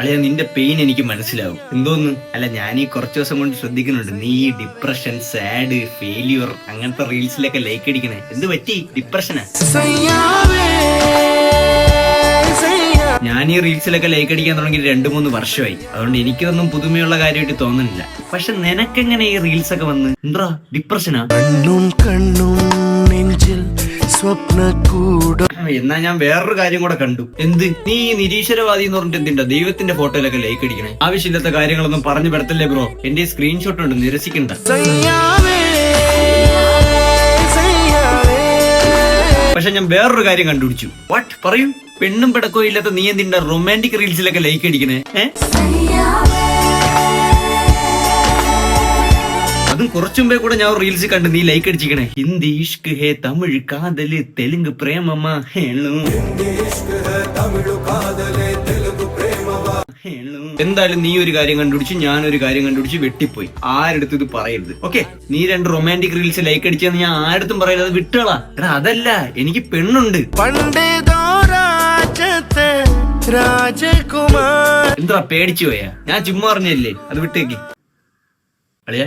അളിയ നിന്റെ പെയിൻ എനിക്ക് മനസ്സിലാവും. എന്തോന്ന് അല്ല, ഞാൻ ഈ കുറച്ചു ദിവസം കൊണ്ട് ശ്രദ്ധിക്കുന്നുണ്ട്, നീ ഈ ഡിപ്രഷൻ, സാഡ്, ഫെയിലിയർ അങ്ങനത്തെ റീൽസിലൊക്കെ ലൈക്ക് അടിക്കണേ. എന്ത് പറ്റി? ഡിപ്രഷനാ? ഞാൻ ഈ റീൽസിലൊക്കെ ലൈക്ക് അടിക്കാൻ തുടങ്ങി 2-3 വർഷമായി. അതുകൊണ്ട് എനിക്കൊന്നും പുതുമയുള്ള കാര്യമായിട്ട് തോന്നുന്നില്ല. പക്ഷെ നിനക്കെങ്ങനെ ഈ റീൽസ് ഒക്കെ വന്ന്? എന്താ ഡിപ്രഷനാ? എന്നാ ഞാൻ വേറൊരു കാര്യം കൂടെ കണ്ടു. എന്ത്? നീ ഈ നിരീശ്വരവാദി എന്ന് പറഞ്ഞിട്ട് എന്തിണ്ടാ ദൈവത്തിന്റെ ഫോട്ടോയിലൊക്കെ ലൈക്ക് അടിക്കണേ? ആവശ്യമില്ലാത്ത കാര്യങ്ങളൊന്നും പറഞ്ഞു പെടുത്തല്ലേ ബ്രോ. എന്റെ സ്ക്രീൻഷോട്ട് ഉണ്ട്, നിരസിക്കണ്ട. പക്ഷെ ഞാൻ വേറൊരു കാര്യം കണ്ടുപിടിച്ചു. വാട്ട്? പറയൂ. പെണ്ണും പിടക്കോ ഇല്ലാത്ത നീ എന്തിണ്ടാ റൊമാൻറ്റിക് റീൽസിലൊക്കെ ലൈക്ക് അടിക്കണേ? അതും കുറച്ചുമ്പേ കൂടെ ഞാൻ റീൽസ് കണ്ട് നീ ലൈക്ക് അടിച്ചിക്കണേ. ഹിന്ദി ഇഷ്ക് ഹേ, തമിഴ് കാതല്, തെലുങ്ക് പ്രേമമാ ഹേളു. എന്തായാലും നീ ഒരു കാര്യം കണ്ടുപിടിച്ചു, ഞാനൊരു കാര്യം കണ്ടുപിടിച്ച്, വെട്ടിപ്പോയി. ആരെടുത്തും ഇത് പറയരുത്, ഓക്കെ? നീ 2 റൊമാൻറ്റിക് റീൽസ് ലൈക്ക് അടിച്ചെന്ന് ഞാൻ ആരെടുത്തും പറയരുത്. അത് വിട്ടുകളാ. എടാ അതല്ല, എനിക്ക് പെണ്ണുണ്ട്. എന്താ പേടിച്ചു പോയാ? ഞാൻ ചുമ്മാ പറഞ്ഞല്ലേ. അത് വിട്ടേക്ക്. അളിയ